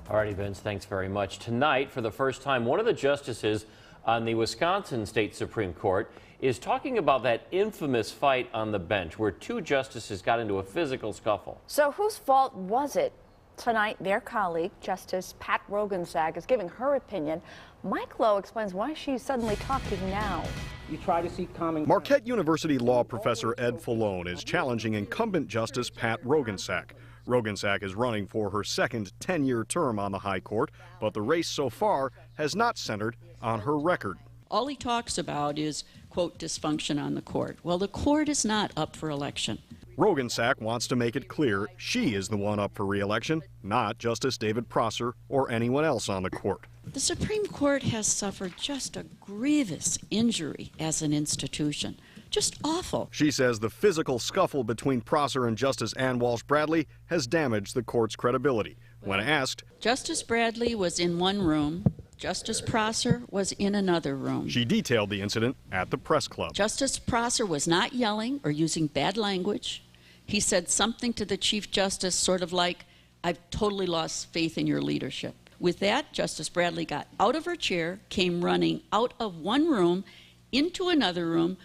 All righty, Vince, thanks very much. Tonight, for the first time, one of the justices on the Wisconsin State Supreme Court is talking about that infamous fight on the bench where two justices got into a physical scuffle. So whose fault was it? Tonight, their colleague, Justice Pat Roggensack, is giving her opinion. Mike Lowe explains why she's suddenly talking now. You try to seek common. Marquette University law professor Ed Falone is challenging incumbent Justice Pat Roggensack. Roggensack is running for her second 10-year term on the High Court, but the race so far has not centered on her record. All he talks about is, quote, dysfunction on the court. Well, the court is not up for election. Roggensack wants to make it clear she is the one up for re-election, not Justice David Prosser or anyone else on the court. The Supreme Court has suffered just a grievous injury as an institution. Just awful. She says the physical scuffle between Prosser and Justice Ann Walsh Bradley has damaged the court's credibility. When asked, Justice Bradley was in one room. Justice Prosser was in another room. She detailed the incident at the press club. Justice Prosser was not yelling or using bad language. He said something to the Chief Justice sort of like, I've totally lost faith in your leadership. With that, Justice Bradley got out of her chair, came running out of one room into another room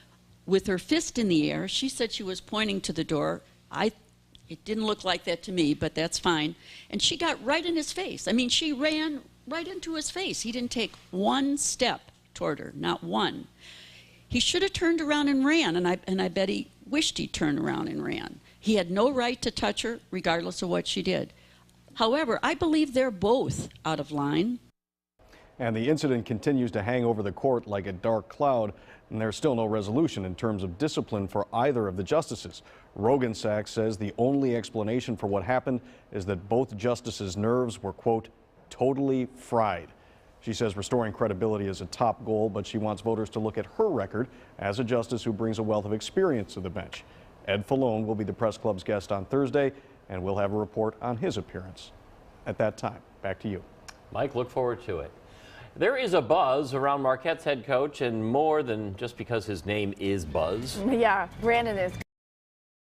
with her fist in the air. She said she was pointing to the door. It didn't look like that to me, but that's fine. And she got right in his face. I mean, she ran right into his face. He didn't take one step toward her, not one. He should have turned around and ran, and I bet he wished he'd turned around and ran. He had no right to touch her, regardless of what she did. However, I believe they're both out of line. And the incident continues to hang over the court like a dark cloud, and there's still no resolution in terms of discipline for either of the justices. Roggensack says the only explanation for what happened is that both justices' nerves were, quote, totally fried. She says restoring credibility is a top goal, but she wants voters to look at her record as a justice who brings a wealth of experience to the bench. Ed Falone will be the press club's guest on Thursday, and we'll have a report on his appearance at that time. Back to you. Mike, look forward to it. There is a buzz around Marquette's head coach, and more than just because his name is Buzz. Yeah, Brandon is.